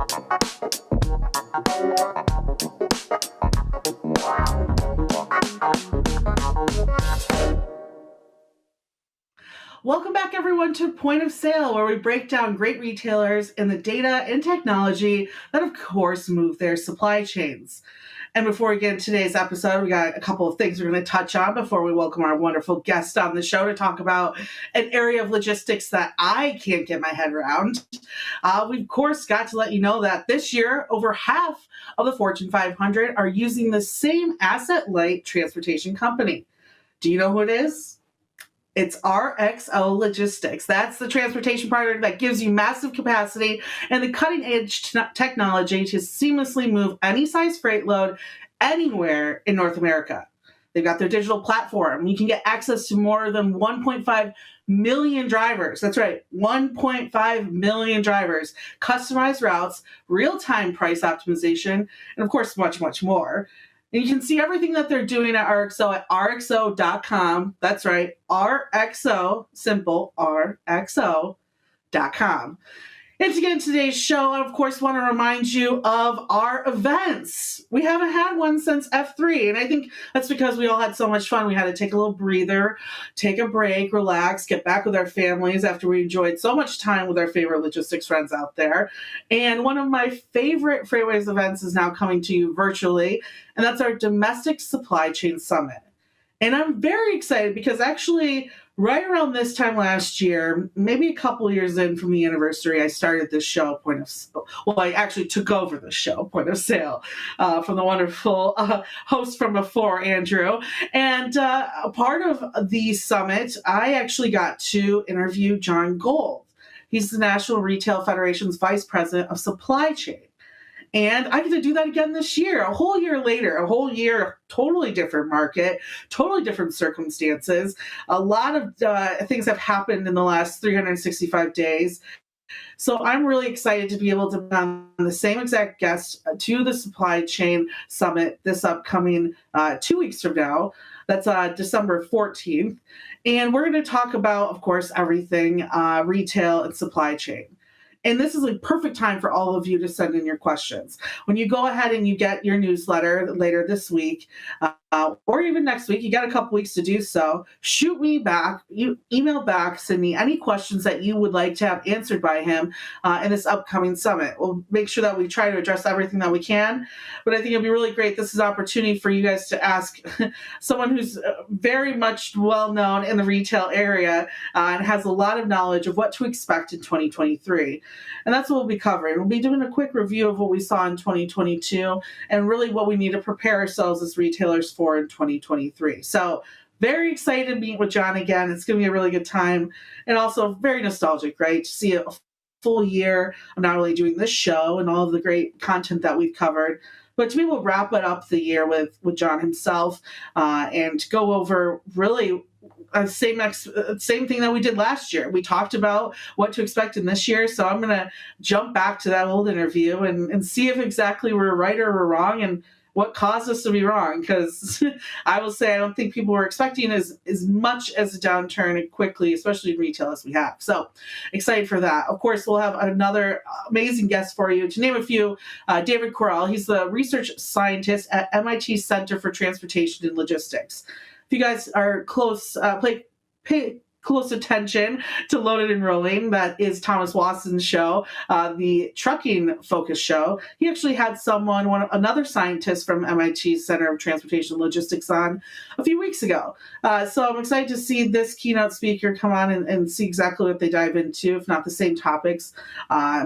Welcome back, everyone, to Point of Sale, where we break down great retailers and the data and technology that, of course, move their supply chains. And before we get into today's episode, we got a couple of things we're going to touch on before we welcome our wonderful guest on the show to talk about an area of logistics that I can't get my head around. We, of course, got to let you know that this year, over half of the Fortune 500 are using the same asset-light transportation company. Do you know who it is? It's RXO Logistics. That's the transportation partner that gives you massive capacity and the cutting-edge technology to seamlessly move any size freight load anywhere in North America. They've got their digital platform. You can get access to more than 1.5 million drivers. That's right, 1.5 million drivers, customized routes, real-time price optimization, and of course, much, much more. And you can see everything that they're doing at RXO at rxo.com. That's right, RXO, simple, RXO.com. And to get into today's show, I, of course, want to remind you of our events. We haven't had one since F3, and I think that's because we all had so much fun. We had to take a little breather, take a break, relax, get back with our families after we enjoyed so much time with our favorite logistics friends out there. And one of my favorite Freightways events is now coming to you virtually, and that's our Domestic Supply Chain Summit. And I'm very excited because actually right around this time last year, maybe a couple years in from the anniversary, I started this show, I actually took over the show, Point of Sale, from the wonderful host from before, Andrew. And a part of the summit, I actually got to interview John Gold. He's the National Retail Federation's Vice President of Supply Chain. And I get to do that again this year, a whole year later, a whole year, totally different market, totally different circumstances. A lot of things have happened in the last 365 days. So I'm really excited to be able to be on the same exact guest to the Supply Chain Summit this upcoming 2 weeks from now. That's December 14th. And we're going to talk about, of course, everything retail and supply chain. And this is a perfect time for all of you to send in your questions. When you go ahead and you get your newsletter later this week, or even next week, you got a couple weeks to do so, shoot me back, email back, send me any questions that you would like to have answered by him in this upcoming summit. We'll make sure that we try to address everything that we can, but I think it'll be really great. This is an opportunity for you guys to ask someone who's very much well-known in the retail area and has a lot of knowledge of what to expect in 2023. And that's what we'll be covering. We'll be doing a quick review of what we saw in 2022 and really what we need to prepare ourselves as retailers for in 2023. So very excited to meet with John again. It's going to be a really good time and also very nostalgic, right? To see a full year of not only doing this show and all of the great content that we've covered, but to be able to wrap it up the year with John himself and go over really same thing that we did last year. We talked about what to expect in this year. So I'm going to jump back to that old interview and see if exactly we're right or we're wrong and what caused us to be wrong. Because I will say I don't think people were expecting as much as a downturn quickly, especially in retail, as we have. So excited for that. Of course, we'll have another amazing guest for you. To name a few, David Corral. He's the research scientist at MIT Center for Transportation and Logistics. If you guys are close, pay close attention to Loaded and Rolling, that is Thomas Watson's show, the trucking focus show. He actually had another scientist from MIT Center of Transportation and Logistics on a few weeks ago. So I'm excited to see this keynote speaker come on and see exactly what they dive into, if not the same topics,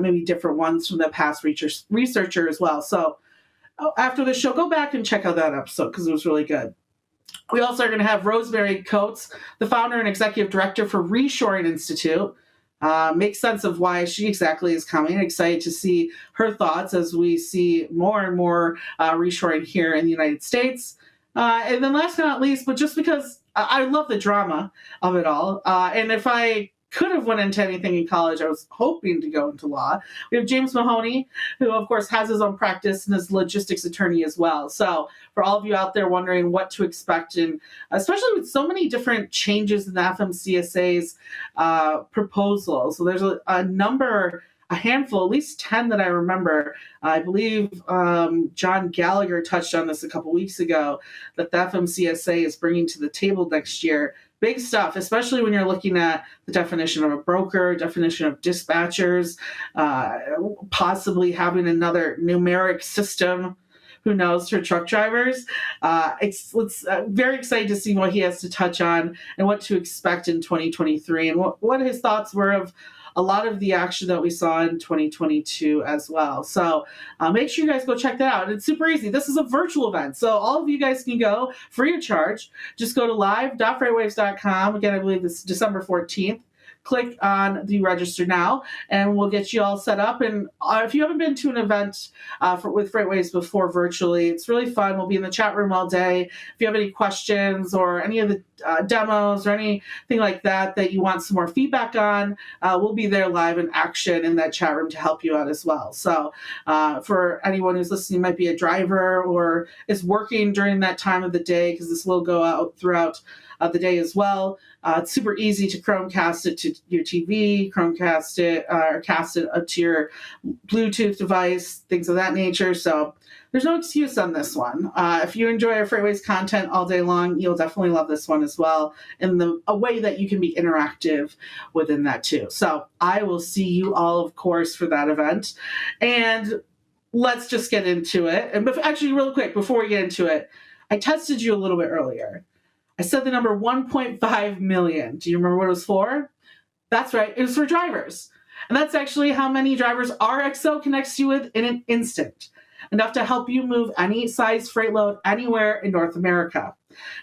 maybe different ones from the past researcher as well. So after the show, go back and check out that episode because it was really good. We also are going to have Rosemary Coates, the founder and executive director for Reshoring Institute. Make sense of why she exactly is coming. Excited to see her thoughts as we see more and more reshoring here in the United States. And then last but not least, but just because I love the drama of it all, and if I could have went into anything in college, I was hoping to go into law. We have James Mahoney, who of course has his own practice and is a logistics attorney as well. So for all of you out there wondering what to expect, and especially with so many different changes in the FMCSA's proposal. So there's a number, a handful, at least 10 that I remember. I believe John Gallagher touched on this a couple weeks ago, that the FMCSA is bringing to the table next year. Big stuff, especially when you're looking at the definition of a broker, definition of dispatchers, possibly having another numeric system, who knows, for truck drivers. It's very excited to see what he has to touch on and what to expect in 2023 and what his thoughts were of a lot of the action that we saw in 2022 as well. So make sure you guys go check that out. It's super easy. This is a virtual event, so all of you guys can go free of charge. Just go to live.freightwaves.com. Again, I believe this is December 14th. Click on the register now, and we'll get you all set up. And if you haven't been to an event with FreightWaves before virtually, it's really fun. We'll be in the chat room all day. If you have any questions or any of the demos or anything like that you want some more feedback on, we'll be there live in action in that chat room to help you out as well. So for anyone who's listening, might be a driver or is working during that time of the day, because this will go out throughout the day as well. It's super easy to Chromecast it to your TV, Chromecast it, or cast it up to your Bluetooth device, things of that nature. So there's no excuse on this one. If you enjoy our FreightWaves content all day long, you'll definitely love this one as well, in a way that you can be interactive within that too. So I will see you all, of course, for that event. And let's just get into it. And actually, real quick, before we get into it, I tested you a little bit earlier. I said the number 1.5 million. Do you remember what it was for? That's right. It was for drivers. And that's actually how many drivers RXO connects you with in an instant. Enough to help you move any size freight load anywhere in North America.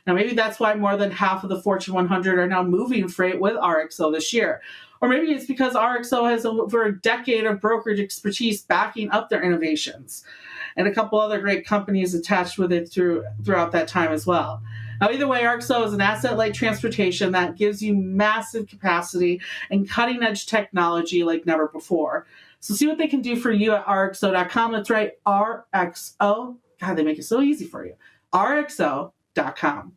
Now, maybe that's why more than half of the Fortune 100 are now moving freight with RXO this year. Or maybe it's because RXO has over a decade of brokerage expertise backing up their innovations, and a couple other great companies attached with it throughout that time as well. Now, either way, RXO is an asset-light transportation that gives you massive capacity and cutting-edge technology like never before. So see what they can do for you at rxo.com. That's right, RXO. God, they make it so easy for you. rxo.com.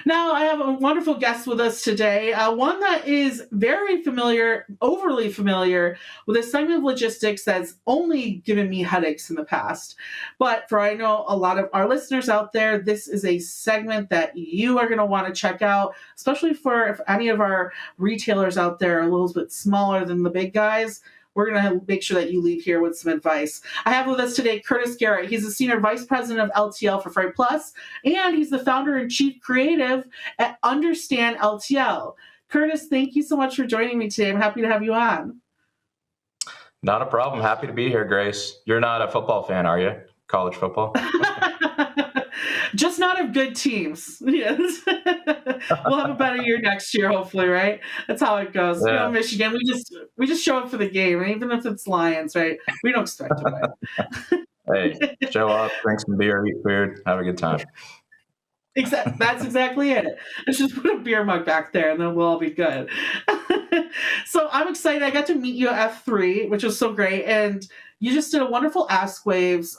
Now, I have a wonderful guest with us today, one that is very familiar, overly familiar, with a segment of logistics that's only given me headaches in the past. But for I know a lot of our listeners out there, this is a segment that you are going to want to check out, especially for if any of our retailers out there are a little bit smaller than the big guys. We're going to make sure that you leave here with some advice. I have with us today Curtis Garrett. He's the Senior Vice President of LTL for Freight Plus, and he's the founder and Chief Creative at Understand LTL. Curtis, thank you so much for joining me today. I'm happy to have you on. Not a problem. Happy to be here, Grace. You're not a football fan, are you? College football? Just not of good teams. Yes. We'll have a better year next year, hopefully, right? That's how it goes. Yeah. You know, Michigan, we just show up for the game, and even if it's Lions, right? We don't expect to win. Hey, show up, drink some beer, eat food, have a good time. That's exactly it. Let's just put a beer mug back there, and then we'll all be good. So I'm excited. I got to meet you at F3, which was so great, and you just did a wonderful Ask Waves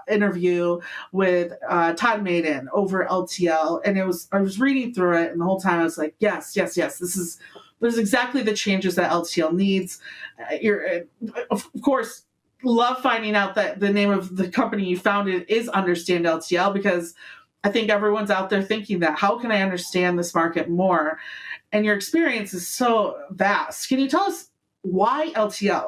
interview with Todd Maiden over LTL, and I was reading through it, and the whole time I was like, yes, this is exactly the changes that LTL needs. Of course, love finding out that the name of the company you founded is Understand LTL, because I think everyone's out there thinking that, how can I understand this market more? And your experience is so vast. Can you tell us why LTL?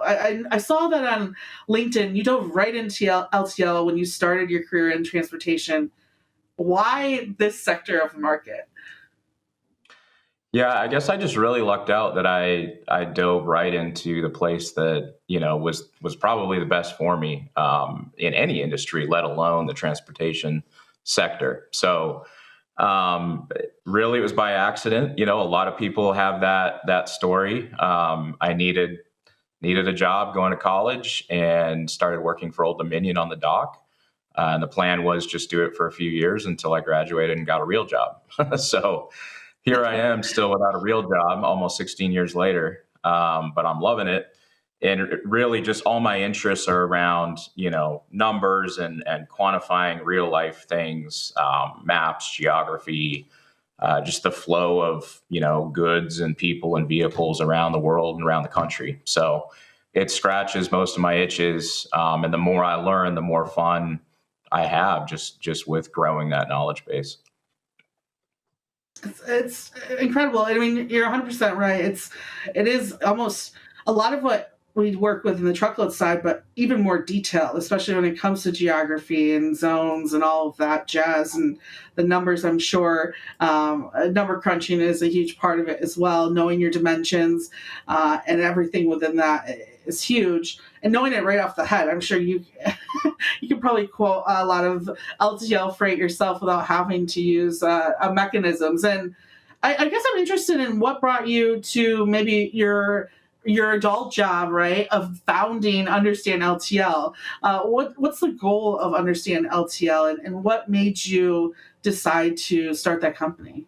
I saw that on LinkedIn. You dove right into LTL when you started your career in transportation. Why this sector of the market? Yeah, I guess I just really lucked out that I dove right into the place that, was probably the best for me in any industry, let alone the transportation sector. So really it was by accident. A lot of people have that story. I needed a job going to college and started working for Old Dominion on the dock. And the plan was just do it for a few years until I graduated and got a real job. So here I am still without a real job almost 16 years later. But I'm loving it. And really just all my interests are around, numbers and quantifying real life things, maps, geography, just the flow of, goods and people and vehicles around the world and around the country. So it scratches most of my itches. And the more I learn, the more fun I have just with growing that knowledge base. It's incredible. I mean, you're 100% right. It is almost a lot of what we work with in the truckload side, but even more detailed, especially when it comes to geography and zones and all of that jazz and the numbers. I'm sure number crunching is a huge part of it as well. Knowing your dimensions and everything within that is huge, and knowing it right off the head. I'm sure you you could probably quote a lot of LTL freight yourself without having to use mechanisms. And I guess I'm interested in what brought you to maybe your adult job, right, of founding Understand LTL. What's the goal of Understand LTL, and what made you decide to start that company?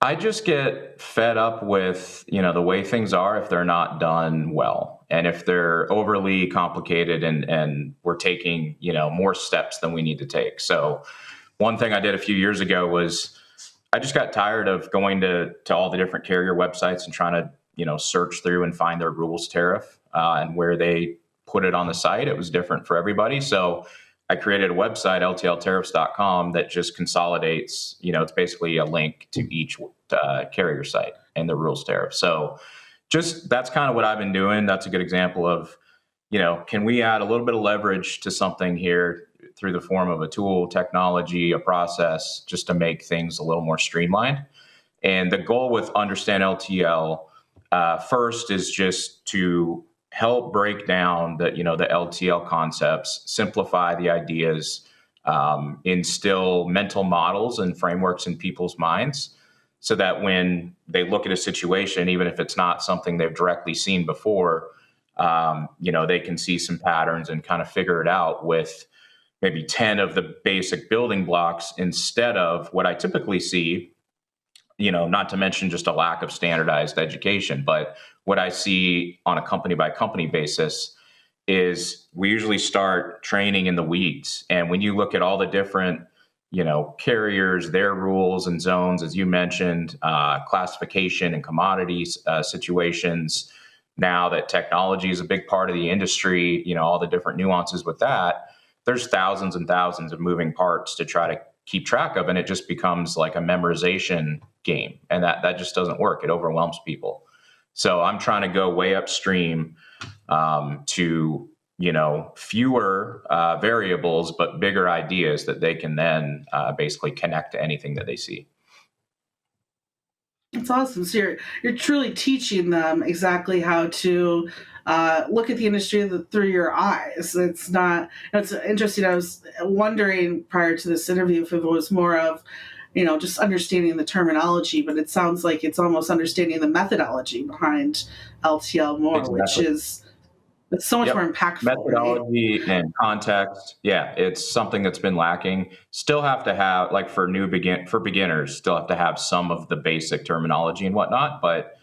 I just get fed up with, the way things are if they're not done well. And if they're overly complicated and we're taking, more steps than we need to take. So one thing I did a few years ago was I just got tired of going to all the different carrier websites and trying to, search through and find their rules tariff and where they put it on the site. It was different for everybody. So I created a website, ltltariffs.com, that just consolidates, it's basically a link to each carrier site and the rules tariff. So just that's kind of what I've been doing. That's a good example of, can we add a little bit of leverage to something here through the form of a tool, technology, a process, just to make things a little more streamlined. And the goal with Understand LTL first is just to help break down the LTL concepts, simplify the ideas, instill mental models and frameworks in people's minds, so that when they look at a situation, even if it's not something they've directly seen before, they can see some patterns and kind of figure it out with maybe 10 of the basic building blocks instead of what I typically see, not to mention just a lack of standardized education, but what I see on a company by company basis is we usually start training in the weeds. And when you look at all the different, carriers, their rules and zones, as you mentioned, classification and commodities situations, now that technology is a big part of the industry, all the different nuances with that, there's thousands and thousands of moving parts to try to keep track of. And it just becomes like a memorization game. And that just doesn't work. It overwhelms people. So I'm trying to go way upstream to, fewer variables, but bigger ideas that they can then basically connect to anything that they see. It's awesome. So you're truly teaching them exactly how to look at the industry through your eyes. It's not. It's interesting. I was wondering prior to this interview if it was more of, just understanding the terminology, but it sounds like it's almost understanding the methodology behind LTL more, Exactly. which is it's so much more impactful. Methodology and context. Yeah, it's something that's been lacking. Still have to have, like for beginners, still have to have some of the basic terminology and whatnot. But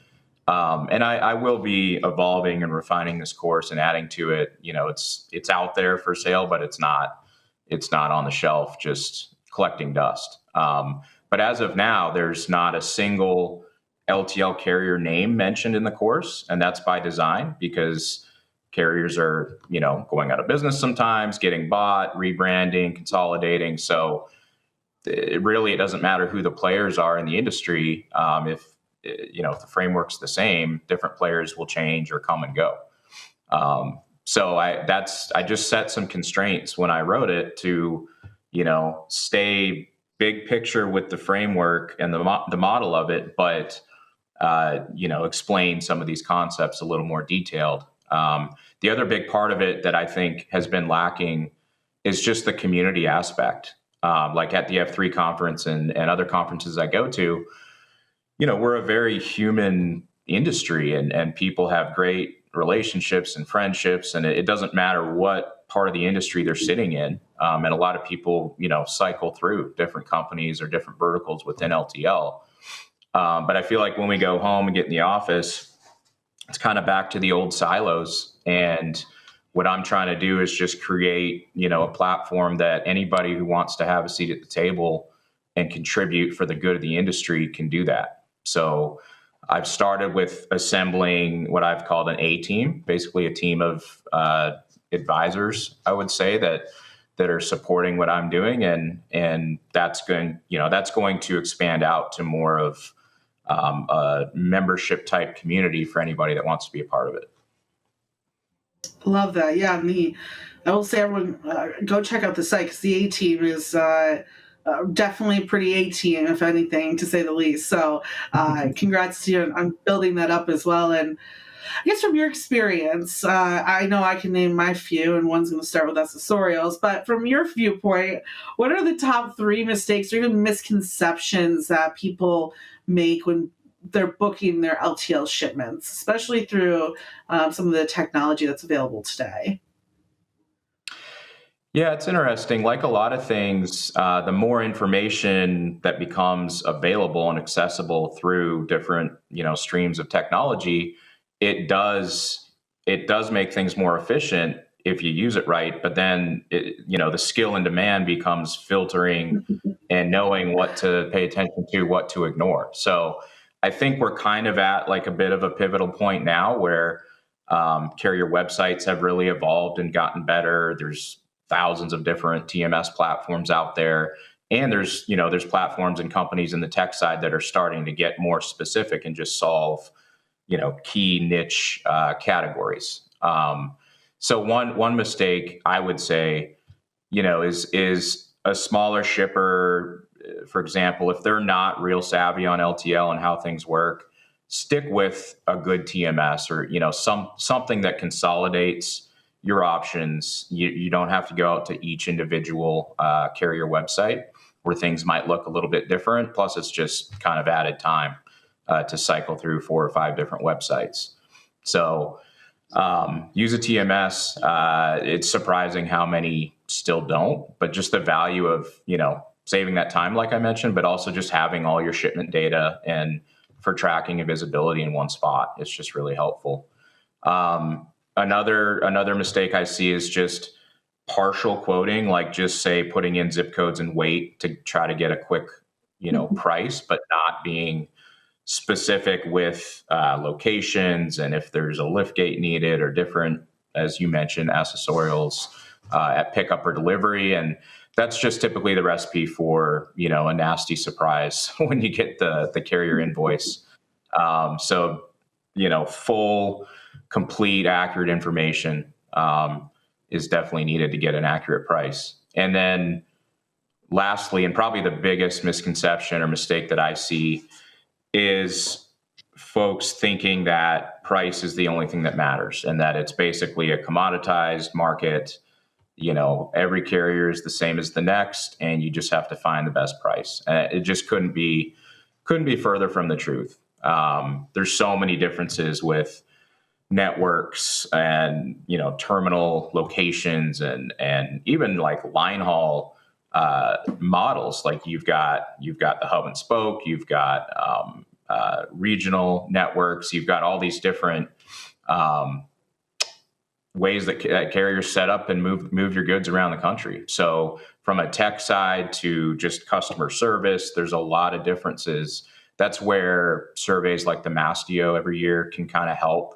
and I will be evolving and refining this course and adding to it. It's out there for sale, but it's not on the shelf just collecting dust. But as of now, there's not a single LTL carrier name mentioned in the course, and that's by design because carriers are, going out of business sometimes, getting bought, rebranding, consolidating. So it doesn't matter who the players are in the industry. If the framework's the same, different players will change or come and go. So I just set some constraints when I wrote it to, stay big picture with the framework and the model of it, but explain some of these concepts a little more detailed. The other big part of it that I think has been lacking is just the community aspect. Like at the F3 conference and other conferences I go to, we're a very human industry and people have great relationships and friendships, and it doesn't matter what part of the industry they're sitting in. And a lot of people, cycle through different companies or different verticals within LTL. But I feel like when we go home and get in the office, it's kind of back to the old silos. And what I'm trying to do is just create, a platform that anybody who wants to have a seat at the table and contribute for the good of the industry can do that. So I've started with assembling what I've called an A team, basically a team of advisors, I would say, that are supporting what I'm doing, and that's going to expand out to more of a membership type community for anybody that wants to be a part of it. Love that. Yeah, me. I will say, everyone, go check out the site, because the A team is definitely pretty A team, if anything, to say the least. So, congrats to you on building that up as well. And I guess from your experience, I know I can name my few, and one's going to start with accessorials. But from your viewpoint, what are the top 3 mistakes or even misconceptions that people make when they're booking their LTL shipments, especially through some of the technology that's available today? Yeah, it's interesting. Like a lot of things, the more information that becomes available and accessible through different, streams of technology, it does make things more efficient if you use it right. But then, the skill and demand becomes filtering and knowing what to pay attention to, what to ignore. So I think we're kind of at like a bit of a pivotal point now where carrier websites have really evolved and gotten better. There's thousands of different TMS platforms out there. And there's platforms and companies in the tech side that are starting to get more specific and just solve, key niche categories. So one mistake I would say, is a smaller shipper, for example, if they're not real savvy on LTL and how things work, stick with a good TMS or, something that consolidates your options. You don't have to go out to each individual carrier website where things might look a little bit different. Plus, it's just kind of added time to cycle through 4 or 5 different websites. So use a TMS. It's surprising how many still don't, but just the value of, saving that time, like I mentioned, but also just having all your shipment data and for tracking and visibility in one spot. It's just really helpful. Another mistake I see is just partial quoting, like just say putting in zip codes and wait to try to get a quick, price, but not being specific with locations and if there's a lift gate needed or different, as you mentioned, accessorials at pickup or delivery. And that's just typically the recipe for, a nasty surprise when you get the carrier invoice. So, full, complete, accurate information is definitely needed to get an accurate price. And then lastly, and probably the biggest misconception or mistake that I see is folks thinking that price is the only thing that matters and that it's basically a commoditized market. Every carrier is the same as the next, and you just have to find the best price. It just couldn't be further from the truth. There's so many differences with networks and terminal locations and even like line haul models. Like you've got the hub and spoke, you've got regional networks, you've got all these different ways that carriers set up and move your goods around the country. So from a tech side to just customer service, there's a lot of differences. That's where surveys like the Mastio every year can kind of help,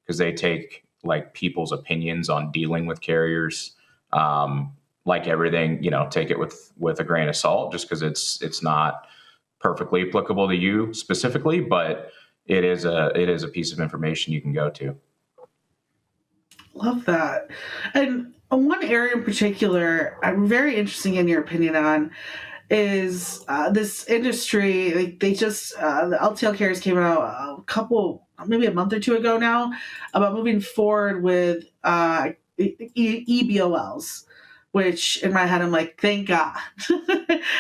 because they take like people's opinions on dealing with carriers. Like everything, take it with a grain of salt, just because it's not perfectly applicable to you specifically, but it is a piece of information you can go to. Love that. And one area in particular, I'm very interested in your opinion on is this industry. Like the LTL carriers came out maybe a month or two ago now, about moving forward with EBOLs, which in my head I'm like, thank God.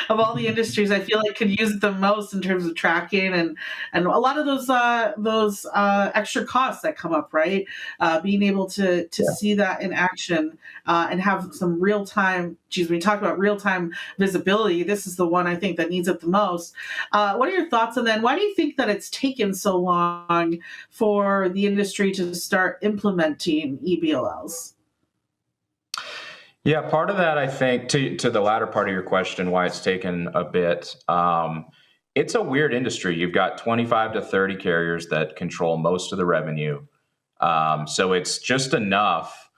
Of all the industries, I feel like could use it the most in terms of tracking and a lot of those extra costs that come up, right? Being able to see that in action and have some real time. When you talk about real time visibility, this is the one I think that needs it the most. What are your thoughts on that? Why do you think that it's taken so long for the industry to start implementing EBOLs? Yeah, part of that, I think, to the latter part of your question, why it's taken a bit, it's a weird industry. You've got 25 to 30 carriers that control most of the revenue. So it's just enough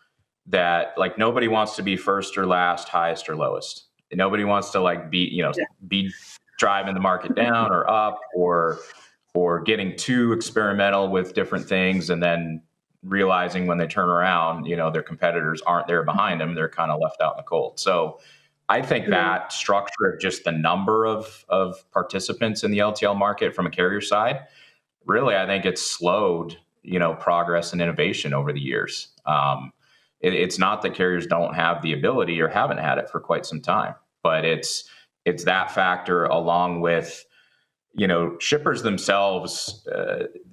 that like nobody wants to be first or last, highest or lowest. Nobody wants to like be driving the market down or up or getting too experimental with different things and then realizing when they turn around, their competitors aren't there behind them. They're kind of left out in the cold. So I think that structure of just the number of participants in the LTL market from a carrier side, really, I think it's slowed, progress and innovation over the years. It's not that carriers don't have the ability or haven't had it for quite some time, but it's that factor along with, shippers themselves.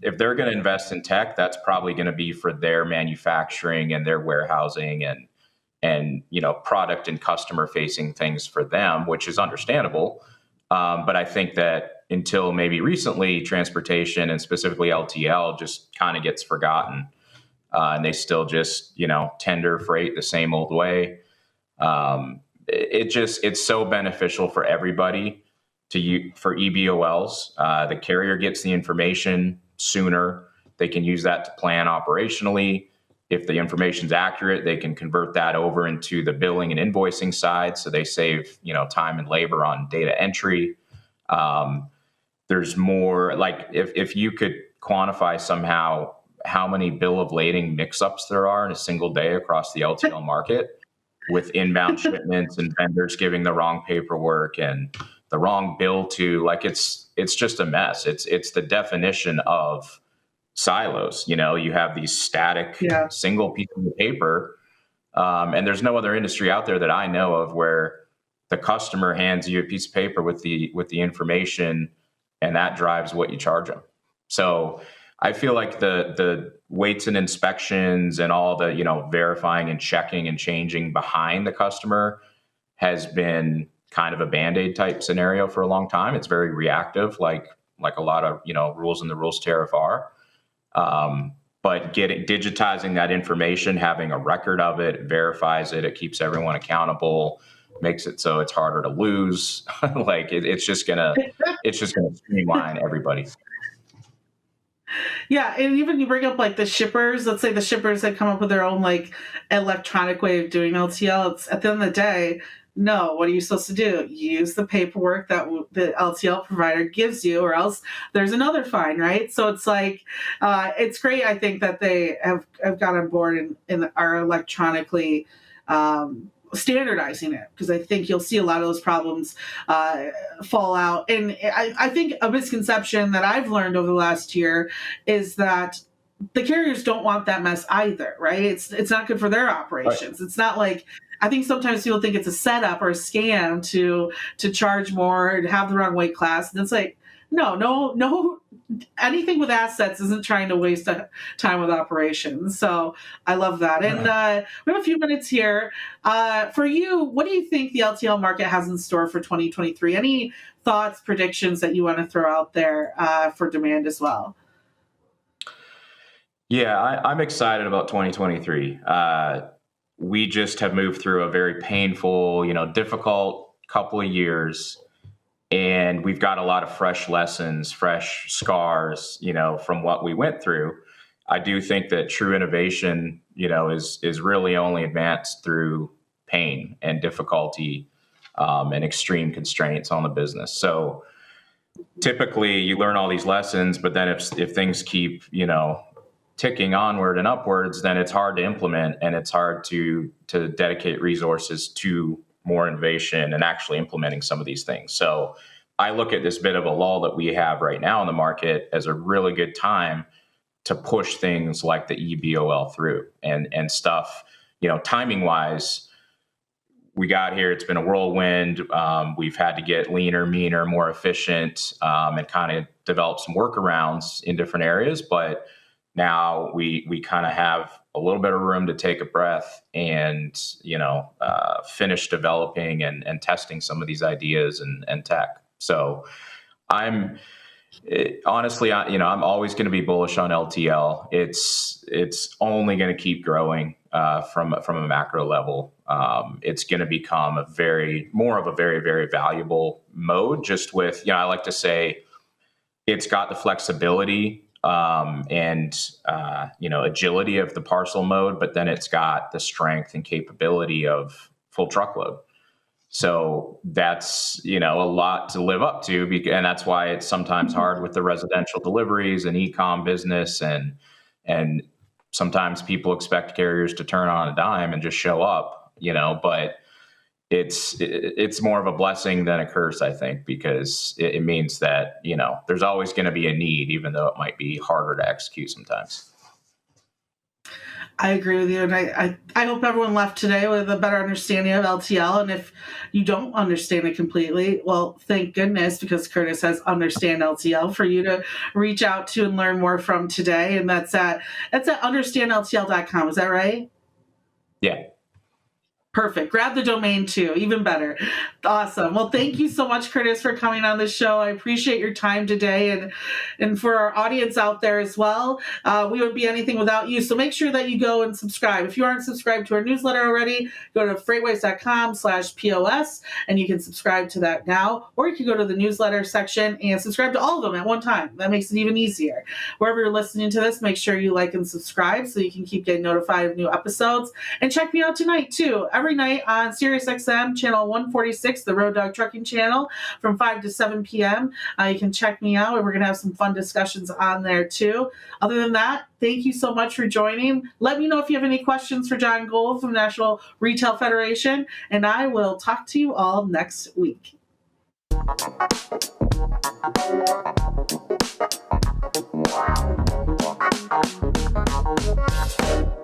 If they're going to invest in tech, that's probably going to be for their manufacturing and their warehousing and product and customer facing things for them, which is understandable. But I think that until maybe recently, transportation and specifically LTL just kind of gets forgotten. And they still just, tender freight the same old way. It's so beneficial for everybody for EBOLs. The carrier gets the information sooner. They can use that to plan operationally. If the information's accurate, they can convert that over into the billing and invoicing side. So they save, time and labor on data entry. There's more like if you could quantify somehow how many bill of lading mix-ups there are in a single day across the LTL market with inbound shipments and vendors giving the wrong paperwork and the wrong bill to, like, it's just a mess. It's the definition of silos. You have these static single pieces of paper, and there's no other industry out there that I know of where the customer hands you a piece of paper with the information, and that drives what you charge them. So I feel like the weights and inspections and all the verifying and checking and changing behind the customer has been kind of a Band-Aid type scenario for a long time. It's very reactive, like a lot of rules in the rules tariff are. But digitizing that information, having a record of it, verifies it, it keeps everyone accountable, makes it so it's harder to lose. Like it's just gonna streamline everybody. Yeah, and even you bring up like the shippers. Let's say the shippers that come up with their own like electronic way of doing LTL. It's at the end of the day, no. What are you supposed to do? Use the paperwork that the LTL provider gives you, or else there's another fine, right? So it's like it's great. I think that they have got on board and are electronically standardizing it, because I think you'll see a lot of those problems fall out. And I think a misconception that I've learned over the last year is that the carriers don't want that mess either, right? It's not good for their operations. Right. It's not like, I think sometimes people think it's a setup or a scam to charge more and have the wrong weight class. And it's like, no, anything with assets isn't trying to waste time with operations. So I love that. And we have a few minutes here. For you, what do you think the LTL market has in store for 2023? Any thoughts, predictions that you want to throw out there for demand as well? Yeah, I'm excited about 2023. We just have moved through a very painful, difficult couple of years. And we've got a lot of fresh lessons, fresh scars, from what we went through. I do think that true innovation, is really only advanced through pain and difficulty and extreme constraints on the business. So typically you learn all these lessons, but then if things keep, ticking onward and upwards, then it's hard to implement, and it's hard to dedicate resources to more innovation and actually implementing some of these things. So I look at this bit of a lull that we have right now in the market as a really good time to push things like the EBOL through and stuff. Timing wise, we got here, it's been a whirlwind. We've had to get leaner, meaner, more efficient, and kind of develop some workarounds in different areas. But now we kind of have a little bit of room to take a breath and, finish developing and testing some of these ideas and tech. So I'm honestly, I'm always going to be bullish on LTL. It's only going to keep growing. from a macro level. It's going to become more of a very, very valuable mode. Just with, I like to say it's got the flexibility and agility of the parcel mode, but then it's got the strength and capability of full truckload. So that's, a lot to live up to, and that's why it's sometimes hard with the residential deliveries and e-com business, and sometimes people expect carriers to turn on a dime and just show up, but it's more of a blessing than a curse, I think, because it means that, there's always going to be a need, even though it might be harder to execute sometimes. I agree with you. And I hope everyone left today with a better understanding of LTL. And if you don't understand it completely, well, thank goodness, because Curtis has Understand LTL for you to reach out to and learn more from today. And that's at understandltl.com. Is that right? Yeah. Perfect. Grab the domain too. Even better. Awesome. Well, thank you so much, Curtis, for coming on the show. I appreciate your time today. And for our audience out there as well, we wouldn't be anything without you. So make sure that you go and subscribe. If you aren't subscribed to our newsletter already, go to freightways.com/POS and you can subscribe to that now. Or you can go to the newsletter section and subscribe to all of them at one time. That makes it even easier. Wherever you're listening to this, make sure you like and subscribe so you can keep getting notified of new episodes. And check me out tonight too. Every night on SiriusXM channel 146, the Road Dog Trucking channel, from 5 to 7 p.m. You can check me out, and we're going to have some fun discussions on there too. Other than that, thank you so much for joining. Let me know if you have any questions for John Gold from National Retail Federation, and I will talk to you all next week. Wow.